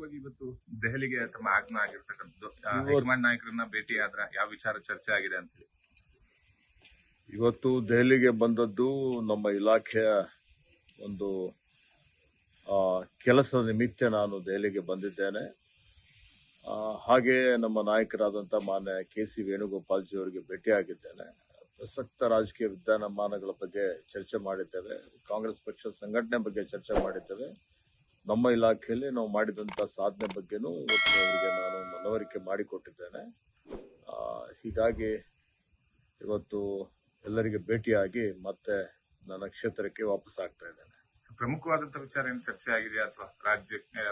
ಪ್ರಮುಖವಾಗಿ ಇವತ್ತು ದೆಹಲಿಗೆ ತಮ್ಮ ಆಗಮನ ಆಗಿರ್ತಕ್ಕಂಥದ್ದು ಹೈಕಮಾಂಡ್ ನಾಯಕರನ್ನ ಭೇಟಿ ಆದ್ರ ಯಾವ ವಿಚಾರ ಚರ್ಚೆ ಆಗಿದೆ ಅಂತ ಹೇಳಿ? ಇವತ್ತು ದೆಹಲಿಗೆ ಬಂದದ್ದು ನಮ್ಮ ಇಲಾಖೆಯ ಒಂದು ಕೆಲಸದ ನಿಮಿತ್ತ ನಾನು ದೆಹಲಿಗೆ ಬಂದಿದ್ದೇನೆ. ಹಾಗೆ ನಮ್ಮ ನಾಯಕರಾದಂಥ ಮಾನ್ಯ KC ವೇಣುಗೋಪಾಲ್ಜಿ ಅವರಿಗೆ ಭೇಟಿಯಾಗಿದ್ದೇನೆ. ಪ್ರಸಕ್ತ ರಾಜಕೀಯ ವಿದ್ಯಮಾನಗಳ ಬಗ್ಗೆ ಚರ್ಚೆ ಮಾಡಿದ್ದೇವೆ. ಕಾಂಗ್ರೆಸ್ ಪಕ್ಷ ಸಂಘಟನೆ ಬಗ್ಗೆ ಚರ್ಚೆ ಮಾಡಿದ್ದೇವೆ. ನಮ್ಮ ಇಲಾಖೆಯಲ್ಲಿ ನಾವು ಮಾಡಿದಂಥ ಸಾಧನೆ ಬಗ್ಗೆನೂ ಇವತ್ತು ಅವರಿಗೆ ನಾನು ಮನವರಿಕೆ ಮಾಡಿಕೊಟ್ಟಿದ್ದೇನೆ. ಹೀಗಾಗಿ ಇವತ್ತು ಎಲ್ಲರಿಗೆ ಭೇಟಿಯಾಗಿ ಮತ್ತೆ ನನ್ನ ಕ್ಷೇತ್ರಕ್ಕೆ ವಾಪಸ್ ಆಗ್ತಾ ಇದ್ದೇನೆ. ಪ್ರಮುಖವಾದಂತ ವಿಚಾರ ಏನು ಚರ್ಚೆ ಆಗಿದೆ ಅಥವಾ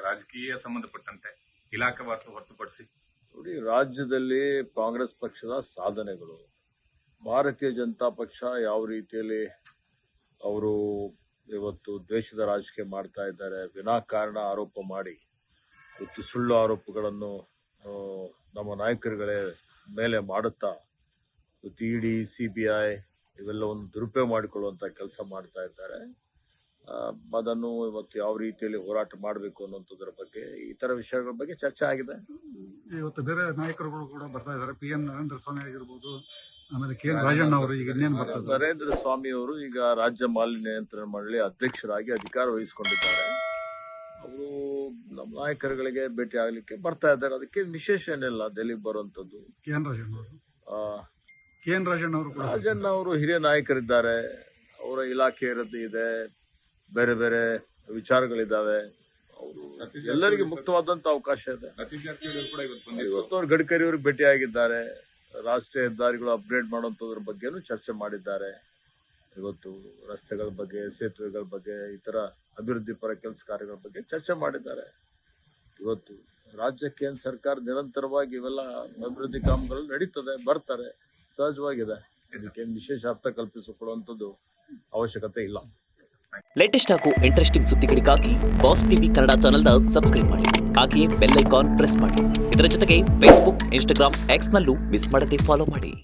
ರಾಜಕೀಯ ಸಂಬಂಧಪಟ್ಟಂತೆ ಇಲಾಖೆ ಹೊರತುಪಡಿಸಿ? ನೋಡಿ, ರಾಜ್ಯದಲ್ಲಿ ಕಾಂಗ್ರೆಸ್ ಪಕ್ಷದ ಸಾಧನೆಗಳು, ಭಾರತೀಯ ಜನತಾ ಪಕ್ಷ ಯಾವ ರೀತಿಯಲ್ಲಿ ಅವರು ಇವತ್ತು ದ್ವೇಷದ ರಾಜಕೀಯ ಮಾಡ್ತಾ ಇದ್ದಾರೆ, ವಿನಾಕಾರಣ ಆರೋಪ ಮಾಡಿ ಇವತ್ತು ಸುಳ್ಳು ಆರೋಪಗಳನ್ನು ನಮ್ಮ ನಾಯಕರುಗಳ ಮೇಲೆ ಮಾಡುತ್ತಾ ಇವತ್ತು ED CBI ಇವೆಲ್ಲವನ್ನು ದುರುಪಯೋಗ ಮಾಡಿಕೊಳ್ಳುವಂಥ ಕೆಲಸ ಮಾಡ್ತಾ ಇದ್ದಾರೆ. ಅದನ್ನು ಇವತ್ತು ಯಾವ ರೀತಿಯಲ್ಲಿ ಹೋರಾಟ ಮಾಡಬೇಕು ಅನ್ನೋದ್ರ ಬಗ್ಗೆ ಈ ಥರ ವಿಷಯಗಳ ಬಗ್ಗೆ ಚರ್ಚೆ ಆಗಿದೆ. ಇವತ್ತು ಬೇರೆ ನಾಯಕರುಗಳು ಕೂಡ ಬರ್ತಾ ಇದ್ದಾರೆ. PM ನರೇಂದ್ರ ಸ್ವಾಮಿ ಆಗಿರ್ಬೋದು, ಆಮೇಲೆ KN ರಾಜಣ್ಣ ಅವರು ಈಗ ಇನ್ನೇನು ಬರ್ತಾರೆ. ನರೇಂದ್ರ ಸ್ವಾಮಿ ಅವರು ಈಗ ರಾಜ್ಯ ಮಾಲಿನ್ಯ ನಿಯಂತ್ರಣ ಮಂಡಳಿ ಅಧ್ಯಕ್ಷರಾಗಿ ಅಧಿಕಾರ ವಹಿಸಿಕೊಂಡಿದ್ದಾರೆ. ಅವರು ನಮ್ಮ ನಾಯಕರುಗಳಿಗೆ ಭೇಟಿ ಆಗಲಿಕ್ಕೆ ಬರ್ತಾ ಇದ್ದಾರೆ. ಅದಕ್ಕೆ ವಿಶೇಷ ಏನಿಲ್ಲ ದೆಹಲಿಗೆ ಬರುವಂಥದ್ದು. KN ರಾಜಣ್ಣ ಅವರು ಹಿರಿಯ ನಾಯಕರಿದ್ದಾರೆ. ಅವರ ಇಲಾಖೆ ಇದೆ, ಬೇರೆ ಬೇರೆ ವಿಚಾರಗಳಿದ್ದಾವೆ. ಅವರು ಎಲ್ಲರಿಗೆ ಮುಕ್ತವಾದಂಥ ಅವಕಾಶ ಇದೆ. ಇವತ್ತು ಅವರು ಗಡ್ಕರಿ ಅವ್ರಿಗೆ ಭೇಟಿಯಾಗಿದ್ದಾರೆ. ರಾಷ್ಟ್ರೀಯ ಹೆದ್ದಾರಿಗಳು ಅಪ್ಗ್ರೇಡ್ ಮಾಡುವಂಥದ್ರ ಬಗ್ಗೆನೂ ಚರ್ಚೆ ಮಾಡಿದ್ದಾರೆ. ಇವತ್ತು ರಸ್ತೆಗಳ ಬಗ್ಗೆ, ಸೇತುವೆಗಳ ಬಗ್ಗೆ, ಇತರ ಅಭಿವೃದ್ಧಿ ಪರ ಕೆಲಸ ಕಾರ್ಯಗಳ ಬಗ್ಗೆ ಚರ್ಚೆ ಮಾಡಿದ್ದಾರೆ. ಇವತ್ತು ರಾಜ್ಯಕ್ಕೆ ಕೇಂದ್ರ ಸರ್ಕಾರ ನಿರಂತರವಾಗಿ ಇವೆಲ್ಲ ಅಭಿವೃದ್ಧಿ ಕಾಮಗಳು ನಡೀತದೆ, ಬರ್ತಾರೆ, ಸಹಜವಾಗಿದೆ. ಇದಕ್ಕೇನು ವಿಶೇಷ ಅರ್ಥ ಕಲ್ಪಿಸಿಕೊಳ್ಳುವಂಥದ್ದು ಅವಶ್ಯಕತೆ ಇಲ್ಲ. ಲೇಟೆಸ್ಟ್ ಹಾಗೂ ಇಂಟ್ರೆಸ್ಟಿಂಗ್ ಸುದ್ದಿಗಳಿಗಾಗಿ ಬಾಸ್ ಟಿವಿ ಕನ್ನಡ ಚಾನೆಲ್ನ ಸಬ್ಸ್ಕ್ರೈಬ್ ಮಾಡಿ. ಹಾಗೆಯೇ ಬೆಲ್ ಐಕಾನ್ ಪ್ರೆಸ್ ಮಾಡಿ. ಇದರ ಜೊತೆಗೆ Facebook, Instagram, X ನಲ್ಲೂ ಮಿಸ್ ಮಾಡದೆ ಫಾಲೋ ಮಾಡಿ.